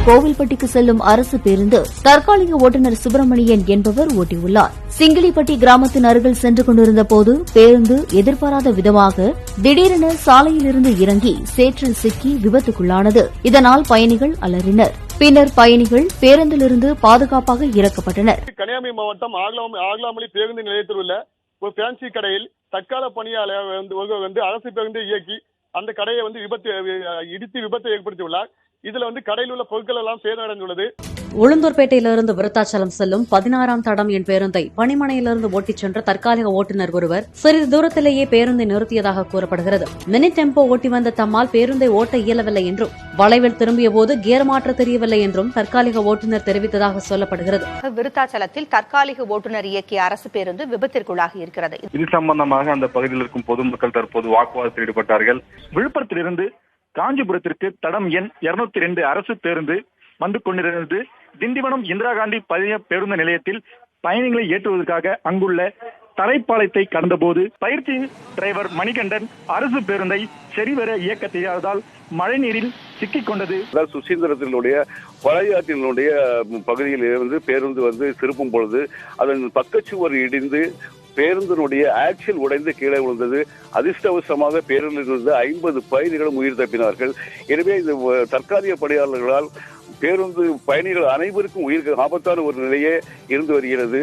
கோவில்பட்டிக்கு செல்லும் அரசு பேருந்து தற்காலிக ஓட்டுநர் சுப்பிரமணியன் என்பவர் ஓட்டியுள்ளார். சிங்கிலிப்பட்டி கிராமத்தின் அருகில் சென்று கொண்டிருந்த போது பேருந்து எதிர்பாராத விதமாக திடீரென சாலையிலிருந்து இறங்கி சேற்றில் சிக்கி விபத்துக்குள்ளானது. இதனால் பயணிகள் அலறினர். பின்னர் பயணிகள் பேருந்திலிருந்து பாதுகாப்பாக இறக்கப்பட்டனர். கன்னியாகுமரி மாவட்டம் ஆகலாமலை பேருந்து நிலையத்தில் உள்ள ஒரு பேன்சி கடையில் தற்கால பணியாளர் அரசு பேருந்து இயக்கி அந்த கடையை இடித்து விபத்தை ஏற்படுத்தியுள்ளார். இதுல கடையில் உள்ள பொருட்கள் எல்லாம் சேதமடைந்துள்ளது. உளுந்தூர்பேட்டையிலிருந்து விருத்தாச்சலம் செல்லும் 16ஆம் தடம் என் பேருந்தை பணிமனையிலிருந்து ஓட்டிச் சென்ற தற்காலிக ஓட்டுநர் ஒருவர் சிறிது தூரத்திலேயே பேருந்தை நிறுத்தியதாக கூறப்படுகிறது. மினி டெம்போ ஓட்டி வந்த தம்மால் பேருந்தை ஓட்ட இயலவில்லை என்றும் வளைவில் திரும்பிய போது கியர் மாற்ற தெரியவில்லை என்றும் தற்காலிக ஓட்டுநர் தெரிவித்ததாக சொல்லப்படுகிறது. விருத்தாச்சலத்தில் தற்காலிக ஓட்டுநர் இயக்கிய அரசு பேருந்து விபத்திற்குள்ளாகி இருக்கிறது. இது சம்பந்தமாக அந்த பகுதியில் இருக்கும் பொதுமக்கள் தற்போது வாக்குவாதத்தில் ஈடுபட்டார்கள். விழுப்புரத்திலிருந்து காஞ்சிபுரத்திற்கு தடம் எண் 202 அரசு பேருந்து வந்து கொண்டிருந்தது. திண்டிவனம் இந்திரா காந்தி பேருந்து நிலையத்தில் பயணிகளை ஏற்றுவதற்காக அங்குள்ள தரைப்பாலத்தை கடந்தபோது பயிற்சி டிரைவர் மணிகண்டன் அரசு பேருந்தை சரிவர இயக்க தெரியாததால் மழைநீரில் சிக்கிக் கொண்டது. சுசீந்திரத்தினுடைய பழையாற்றினுடைய பகுதியில் இருந்து பேருந்து திருப்பும் பொழுது அதன் பக்கச்சுவர் இடிந்து பேருந்தினுடைய ஆக்சில் உடைந்து கீழே விழுந்தது. அதிர்ஷ்டவசமாக பேருந்தில் இருந்த 50 பயணிகளும் உயிர் தப்பினார்கள். எனவே இந்த தற்காலிக பணியாளர்களால் பேருந்து பயணிகள் அனைவருக்கும் உயிருக்கு ஆபத்தான ஒரு நிலையே இருந்து வருகிறது.